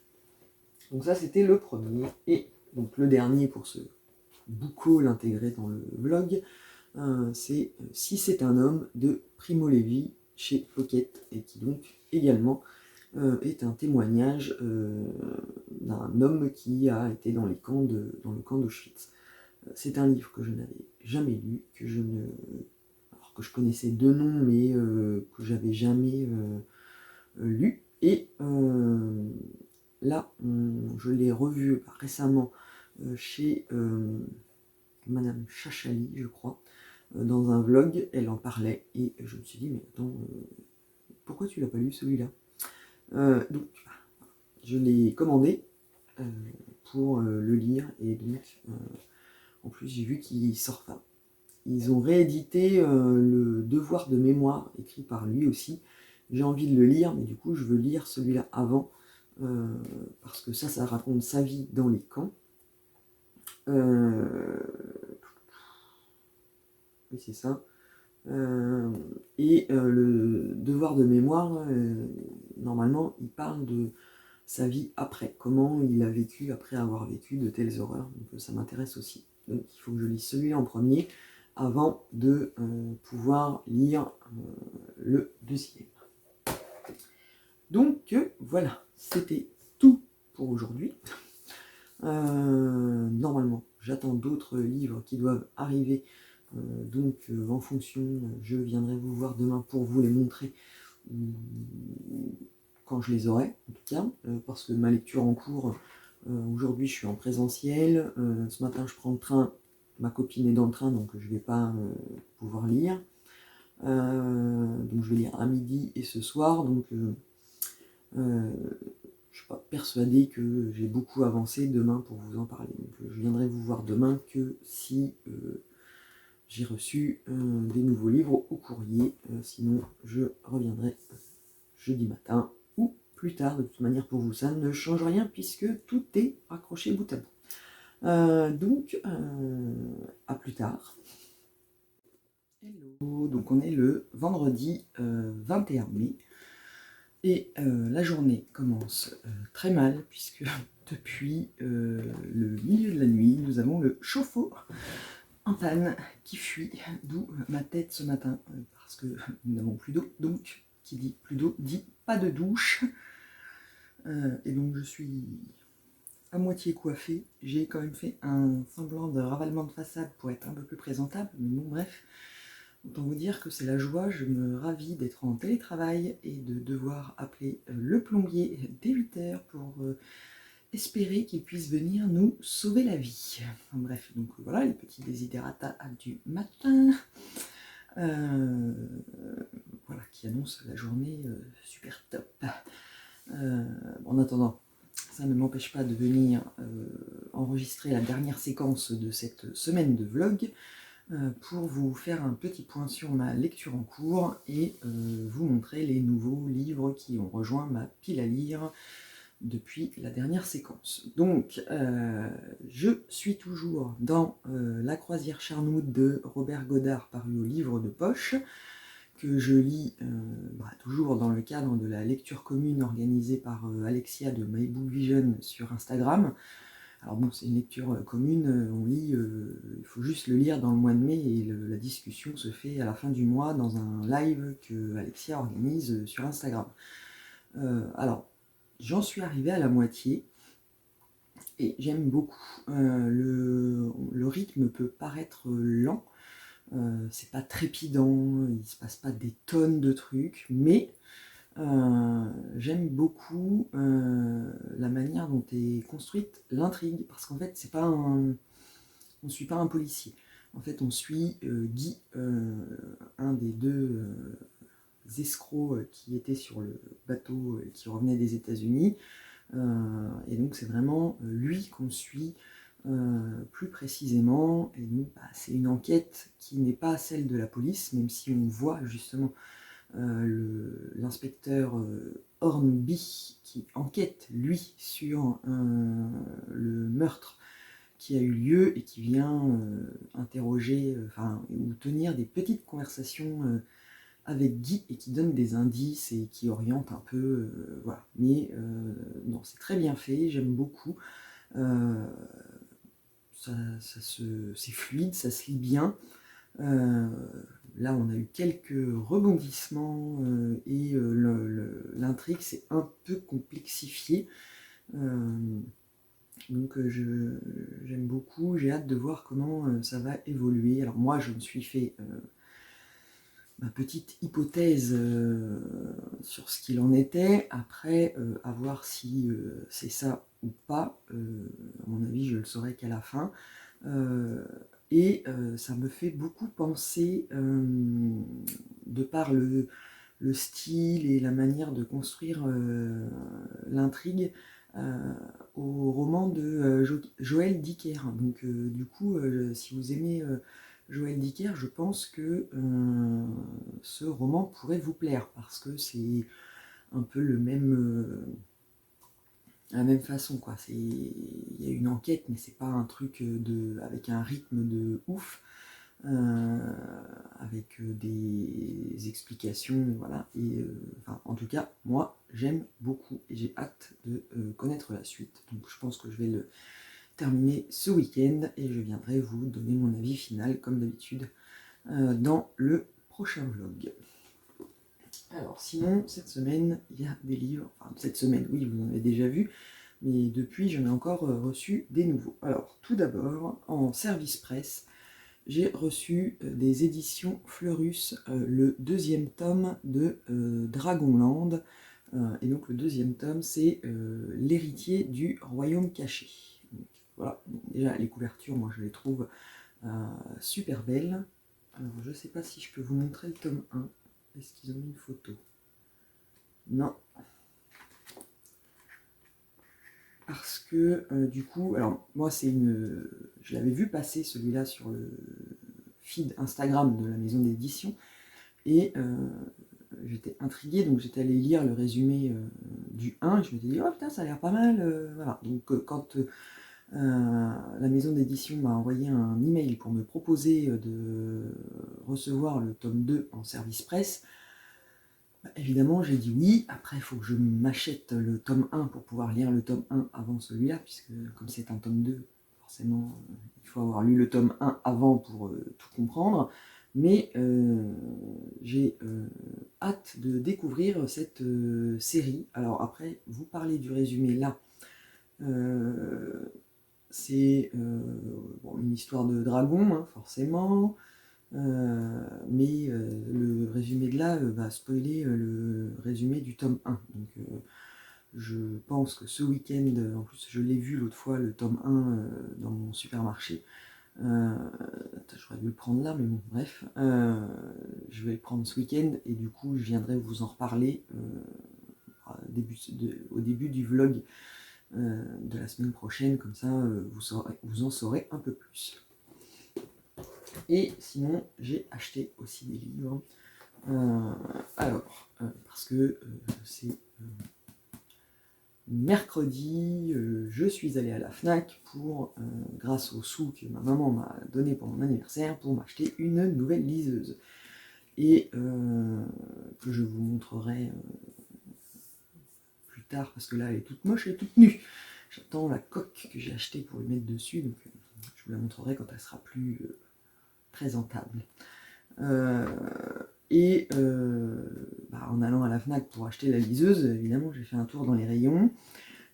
Donc ça, c'était le premier. Et donc le dernier pour ce beaucoup l'intégrer dans le vlog, c'est Si c'est un homme de Primo Levi chez Pocket, et qui donc également est un témoignage d'un homme qui a été dans le camp d'Auschwitz. C'est un livre que je n'avais jamais lu, que je connaissais de nom, mais que j'avais jamais lu. Et là, je l'ai revu récemment chez Madame Chachali, je crois, dans un vlog, elle en parlait, et je me suis dit, mais attends, pourquoi tu l'as pas lu celui-là? Donc, je l'ai commandé pour le lire, et donc, en plus, j'ai vu qu'il sort pas. Ils ont réédité le Devoir de mémoire, écrit par lui aussi. J'ai envie de le lire, mais du coup, je veux lire celui-là avant, parce que ça raconte sa vie dans les camps. Oui, c'est ça. Le Devoir de mémoire, normalement, il parle de sa vie après, comment il a vécu après avoir vécu de telles horreurs. Donc ça m'intéresse aussi. Donc il faut que je lise celui-là en premier avant de pouvoir lire le deuxième. Donc voilà, c'était tout pour aujourd'hui. Normalement, j'attends d'autres livres qui doivent arriver. En fonction, je viendrai vous voir demain pour vous les montrer quand je les aurai, en tout cas, parce que ma lecture en cours, aujourd'hui je suis en présentiel, ce matin je prends le train, ma copine est dans le train, donc je ne vais pas pouvoir lire. Donc je vais lire à midi et ce soir, donc je ne suis pas persuadée que j'ai beaucoup avancé demain pour vous en parler. Donc je viendrai vous voir demain que si j'ai reçu des nouveaux livres au courrier, sinon je reviendrai jeudi matin ou plus tard. De toute manière, pour vous, ça ne change rien puisque tout est raccroché bout à bout. Donc, à plus tard. Hello, donc on est le vendredi 21 mai et la journée commence très mal puisque depuis le milieu de la nuit, nous avons le chauffe-eau en panne qui fuit, d'où ma tête ce matin parce que nous n'avons plus d'eau, donc qui dit plus d'eau dit pas de douche. Et donc je suis à moitié coiffée. J'ai quand même fait un semblant de ravalement de façade pour être un peu plus présentable, mais bon bref, autant vous dire que c'est la joie. Je me ravis d'être en télétravail et de devoir appeler le plombier dès 8h pour espérer qu'il puisse venir nous sauver la vie. Enfin, bref, donc voilà les petits desiderata du matin. Voilà, qui annonce la journée super top. En attendant, ça ne m'empêche pas de venir enregistrer la dernière séquence de cette semaine de vlog pour vous faire un petit point sur ma lecture en cours et vous montrer les nouveaux livres qui ont rejoint ma pile à lire depuis la dernière séquence. Donc, je suis toujours dans La croisière Charnoud de Robert Godard, paru au livre de poche, que je lis toujours dans le cadre de la lecture commune organisée par Alexia de My Book Vision sur Instagram. Alors bon, c'est une lecture commune, on lit, il faut juste le lire dans le mois de mai et la discussion se fait à la fin du mois dans un live que Alexia organise sur Instagram. Alors, j'en suis arrivée à la moitié et j'aime beaucoup. Le rythme peut paraître lent, c'est pas trépidant, il se passe pas des tonnes de trucs, mais j'aime beaucoup la manière dont est construite l'intrigue, parce qu'en fait, on ne suit pas un policier. En fait, on suit Guy, un des deux escrocs qui était sur le bateau qui revenait des États-Unis. Et donc, c'est vraiment lui qu'on suit plus précisément. Et donc, c'est une enquête qui n'est pas celle de la police, même si on voit justement l'inspecteur Hornby qui enquête, lui, sur le meurtre qui a eu lieu et qui vient interroger, ou tenir des petites conversations avec Guy et qui donne des indices et qui oriente un peu, voilà. Mais non, c'est très bien fait, j'aime beaucoup. C'est fluide, ça se lit bien. Là, on a eu quelques rebondissements et l'intrigue s'est un peu complexifiée. Donc j'aime beaucoup, j'ai hâte de voir comment ça va évoluer. Alors moi, je me suis fait ma petite hypothèse sur ce qu'il en était. Après, à voir si c'est ça ou pas. À mon avis, je le saurai qu'à la fin. Et ça me fait beaucoup penser, de par le style et la manière de construire l'intrigue, au roman de Joël Dicker. Donc du coup, si vous aimez Joël Dicker, je pense que ce roman pourrait vous plaire, parce que c'est un peu la même façon, quoi. Il y a une enquête, mais c'est pas un truc avec un rythme de ouf, avec des explications, voilà. Et en tout cas, moi, j'aime beaucoup et j'ai hâte de connaître la suite. Donc, je pense que je vais le terminer ce week-end et je viendrai vous donner mon avis final, comme d'habitude, dans le prochain vlog. Alors, sinon, cette semaine, il y a des livres. Enfin, cette semaine, oui, vous en avez déjà vu, mais depuis, j'en ai encore reçu des nouveaux. Alors, tout d'abord, en service presse, j'ai reçu des éditions Fleurus, le deuxième tome de Dragonland. Et donc, le deuxième tome, c'est L'héritier du royaume caché. Donc, voilà, déjà, les couvertures, moi, je les trouve super belles. Alors, je ne sais pas si je peux vous montrer le tome 1. Est-ce qu'ils ont mis une photo? Non. Parce que du coup, alors moi je l'avais vu passer celui-là sur le feed Instagram de la maison d'édition et j'étais intriguée, donc j'étais allée lire le résumé du 1 et je me suis dit oh putain ça a l'air pas mal, voilà. Donc quand la maison d'édition m'a envoyé un email pour me proposer de recevoir le tome 2 en service presse, évidemment, j'ai dit oui. Après, il faut que je m'achète le tome 1 pour pouvoir lire le tome 1 avant celui-là, puisque comme c'est un tome 2, forcément, il faut avoir lu le tome 1 avant pour tout comprendre. Mais j'ai hâte de découvrir cette série. Alors après, vous parlez du résumé là. C'est une histoire de dragon, hein, forcément. Mais le résumé de là va spoiler le résumé du tome 1. Donc je pense que ce week-end, en plus je l'ai vu l'autre fois, le tome 1 dans mon supermarché. J'aurais dû le prendre là, mais bon, bref. Je vais le prendre ce week-end et du coup je viendrai vous en reparler au début du vlog de la semaine prochaine, comme ça vous en saurez un peu plus. Et sinon, j'ai acheté aussi des livres. Parce que c'est mercredi, je suis allée à la FNAC pour, grâce aux sous que ma maman m'a donné pour mon anniversaire, pour m'acheter une nouvelle liseuse. Et que je vous montrerai plus tard, parce que là elle est toute moche et toute nue. J'attends la coque que j'ai achetée pour lui mettre dessus, donc je vous la montrerai quand elle sera plus présentable. En allant à la FNAC pour acheter la liseuse, évidemment j'ai fait un tour dans les rayons,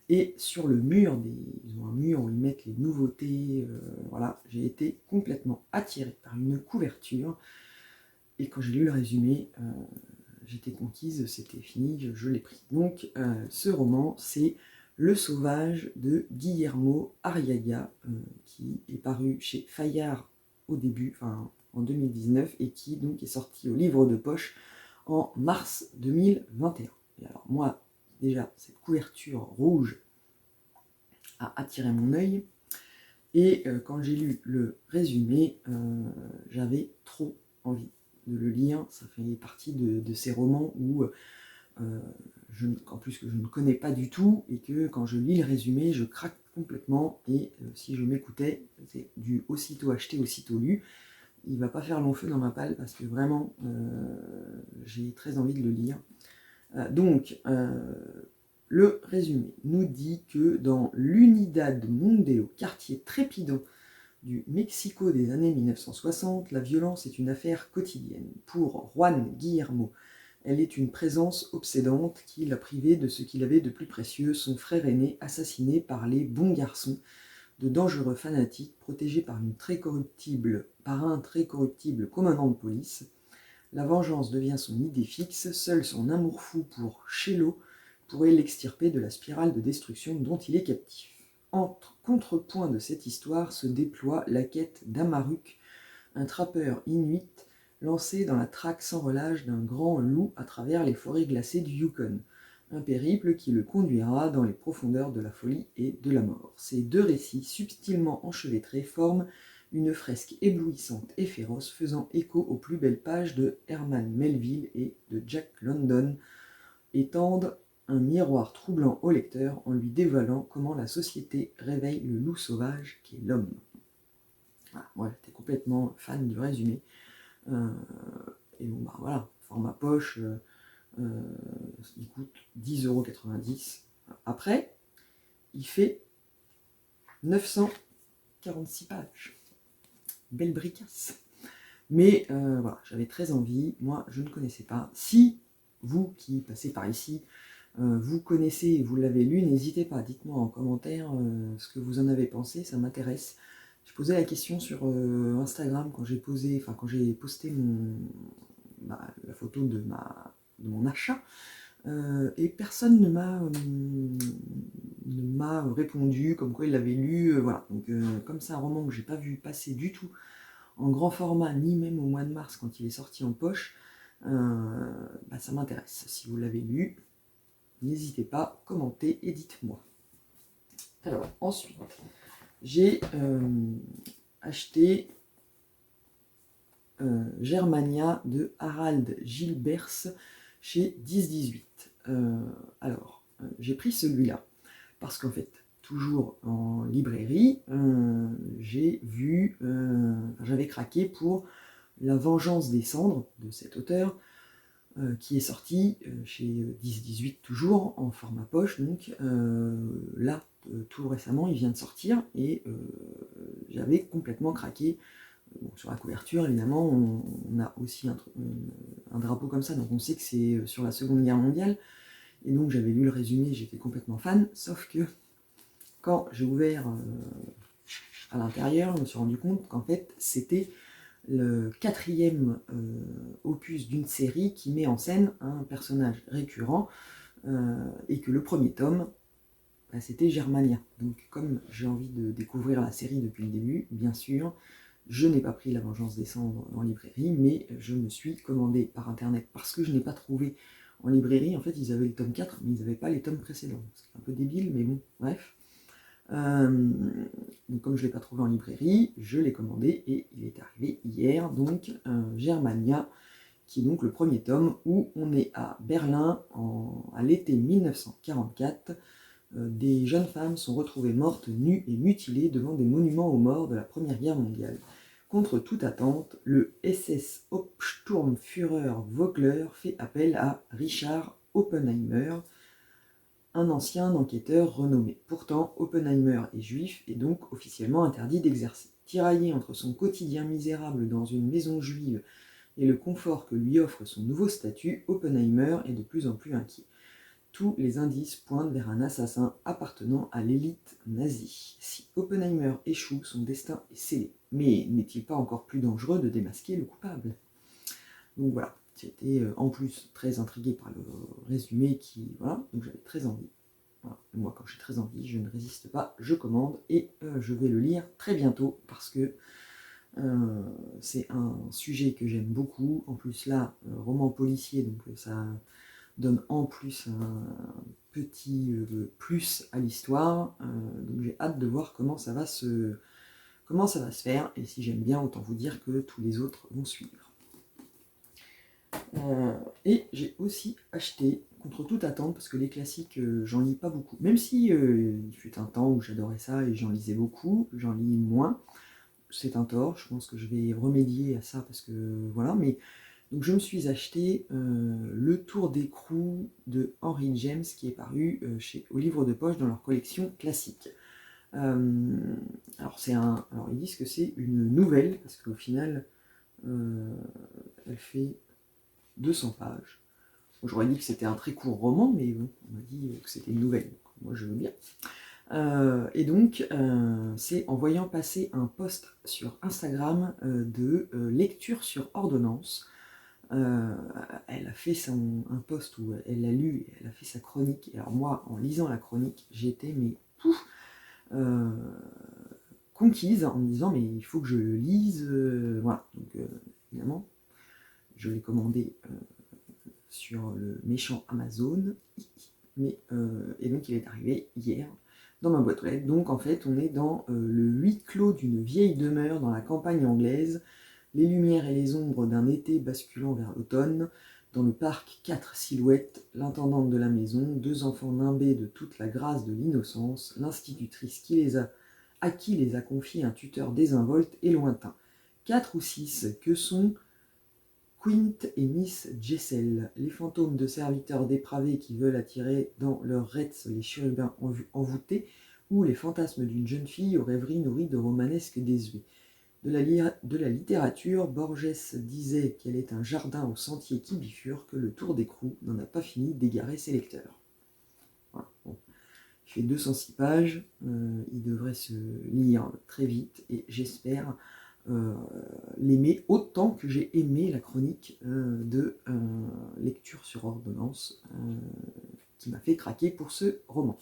et sur le mur, ils ont un mur où ils mettent les nouveautés, voilà, j'ai été complètement attirée par une couverture, et quand j'ai lu le résumé, j'étais conquise, c'était fini, je l'ai pris. Donc ce roman, c'est Le Sauvage de Guillermo Arriaga, qui est paru chez Fayard au début, en 2019, et qui donc est sorti au livre de poche en mars 2021. Et alors moi, déjà, cette couverture rouge a attiré mon œil, et quand j'ai lu le résumé, j'avais trop envie de le lire. Ça fait partie de ces romans où en plus que je ne connais pas du tout, et que quand je lis le résumé, je craque complètement, et si je m'écoutais, c'est du aussitôt acheté, aussitôt lu. Il va pas faire long feu dans ma palle, parce que vraiment, j'ai très envie de le lire. Le résumé nous dit que dans l'Unidad Mondeo, quartier trépidant du Mexico des années 1960, la violence est une affaire quotidienne. Pour Juan Guillermo, elle est une présence obsédante qui l'a privé de ce qu'il avait de plus précieux, son frère aîné assassiné par les bons garçons, de dangereux fanatiques protégés par un très corruptible commandant de police. La vengeance devient son idée fixe, seul son amour fou pour Chelo pourrait l'extirper de la spirale de destruction dont il est captif. En contrepoint de cette histoire se déploie la quête d'Amaruk, un trappeur inuit lancé dans la traque sans relâche d'un grand loup à travers les forêts glacées du Yukon. Un périple qui le conduira dans les profondeurs de la folie et de la mort. Ces deux récits, subtilement enchevêtrés, forment une fresque éblouissante et féroce, faisant écho aux plus belles pages de Herman Melville et de Jack London, et tendent un miroir troublant au lecteur en lui dévoilant comment la société réveille le loup sauvage qu'est l'homme. Voilà, moi j'étais complètement fan du résumé. Et bon, voilà, format poche, il coûte 10,90 €. Après, il fait 946 pages. Belle bricasse. Mais voilà, j'avais très envie, moi je ne connaissais pas. Si vous qui passez par ici, vous connaissez, vous l'avez lu, n'hésitez pas, dites-moi en commentaire ce que vous en avez pensé, ça m'intéresse. J'ai posé la question sur Instagram quand j'ai posté la photo de mon achat, et personne ne m'a répondu comme quoi il l'avait lu. Voilà. Donc comme c'est un roman que j'ai pas vu passer du tout en grand format, ni même au mois de mars quand il est sorti en poche, ça m'intéresse. Si vous l'avez lu, n'hésitez pas, commentez et dites-moi. Alors ensuite, j'ai acheté Germania de Harald Gilbers chez 10-18. J'ai pris celui-là parce qu'en fait, toujours en librairie, j'avais craqué pour La Vengeance des Cendres de cet auteur, qui est sorti chez 10-18 toujours en format poche. Donc là, tout récemment, il vient de sortir, et j'avais complètement craqué. Bon, sur la couverture, évidemment, on a aussi un drapeau comme ça, donc on sait que c'est sur la Seconde Guerre mondiale. Et donc j'avais lu le résumé, j'étais complètement fan, sauf que quand j'ai ouvert à l'intérieur, je me suis rendu compte qu'en fait c'était le 4e opus d'une série qui met en scène un personnage récurrent, et que le premier tome, c'était Germania. Donc comme j'ai envie de découvrir la série depuis le début, bien sûr, je n'ai pas pris La Vengeance des Cendres en librairie, mais je me suis commandé par internet parce que je n'ai pas trouvé en librairie. En fait, ils avaient le tome 4, mais ils n'avaient pas les tomes précédents. C'est un peu débile, mais bon, bref. Donc comme je ne l'ai pas trouvé en librairie, je l'ai commandé et il est arrivé hier. Donc Germania, qui est donc le premier tome, où on est à Berlin à l'été 1944. des jeunes femmes sont retrouvées mortes, nues et mutilées devant des monuments aux morts de la Première Guerre mondiale. Contre toute attente, le SS Hauptsturmführer Vogler fait appel à Richard Oppenheimer, un ancien enquêteur renommé. Pourtant, Oppenheimer est juif et donc officiellement interdit d'exercer. Tiraillé entre son quotidien misérable dans une maison juive et le confort que lui offre son nouveau statut, Oppenheimer est de plus en plus inquiet. Tous les indices pointent vers un assassin appartenant à l'élite nazie. Si Oppenheimer échoue, son destin est scellé. Mais n'est-il pas encore plus dangereux de démasquer le coupable? Donc voilà, j'étais en plus très intrigué par le résumé qui... Voilà, donc j'avais très envie. Voilà. Moi, quand j'ai très envie, je ne résiste pas, je commande et je vais le lire très bientôt parce que c'est un sujet que j'aime beaucoup. En plus là, roman policier, donc ça donne en plus un petit plus à l'histoire. Donc j'ai hâte de voir comment ça va se faire. Et si j'aime bien, autant vous dire que tous les autres vont suivre. Et j'ai aussi acheté, contre toute attente, parce que les classiques, j'en lis pas beaucoup. Même si il fut un temps où j'adorais ça et j'en lisais beaucoup, j'en lis moins. C'est un tort, je pense que je vais remédier à ça parce que voilà, mais donc je me suis acheté Le Tour d'écrou de Henry James qui est paru au Livre de Poche dans leur collection classique. Alors ils disent que c'est une nouvelle parce qu'au final elle fait 200 pages. J'aurais dit que c'était un très court roman, mais bon, on m'a dit que c'était une nouvelle, donc moi je veux bien. Et donc, c'est en voyant passer un post sur Instagram de lecture sur ordonnance. Elle a fait un post où elle l'a lu, et elle a fait sa chronique. Et alors moi, en lisant la chronique, j'étais conquise en me disant mais il faut que je le lise. Voilà, donc évidemment, je l'ai commandé sur le méchant Amazon. Et donc il est arrivé hier dans ma boîte aux lettres. Donc en fait on est dans le huis clos d'une vieille demeure dans la campagne anglaise, les lumières et les ombres d'un été basculant vers l'automne. Dans le parc, 4 silhouettes, l'intendante de la maison, 2 enfants nimbés de toute la grâce de l'innocence, l'institutrice à qui les a confiés un tuteur désinvolte et lointain. 4 ou 6, que sont Quint et Miss Jessel, les fantômes de serviteurs dépravés qui veulent attirer dans leurs rêtes les chérubins envoûtés, ou les fantasmes d'une jeune fille aux rêveries nourries de romanesques désuets. De la littérature, Borges disait qu'elle est un jardin aux sentiers qui bifurquent, que le Tour d'écrou n'en a pas fini d'égarer ses lecteurs. Voilà. Bon. Il fait 206 pages, il devrait se lire très vite, et j'espère l'aimer autant que j'ai aimé la chronique de lecture sur ordonnance qui m'a fait craquer pour ce roman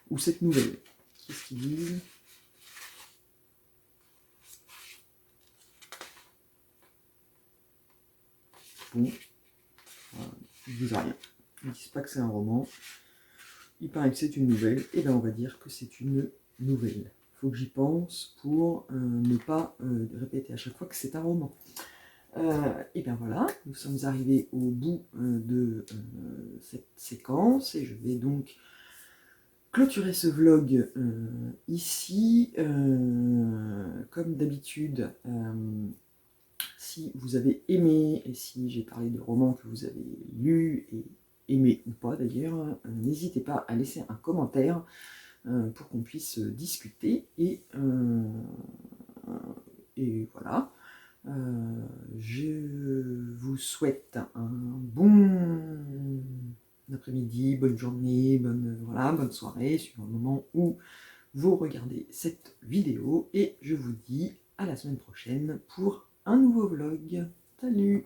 ou cette nouvelle. Qu'est-ce qu'ils disent? Bon, ils disent rien. Ils disent pas que c'est un roman. Il paraît que c'est une nouvelle. Et bien on va dire que c'est une nouvelle. Faut que j'y pense pour ne pas répéter à chaque fois que c'est un roman. Et bien voilà, nous sommes arrivés au bout de cette séquence et je vais donc clôturer ce vlog ici. Comme d'habitude, si vous avez aimé et si j'ai parlé de romans que vous avez lus et aimés ou pas d'ailleurs, n'hésitez pas à laisser un commentaire pour qu'on puisse discuter et voilà. Je vous souhaite un bon après-midi, bonne journée, bonne soirée, suivant le moment où vous regardez cette vidéo. Et je vous dis à la semaine prochaine pour un nouveau vlog. Salut!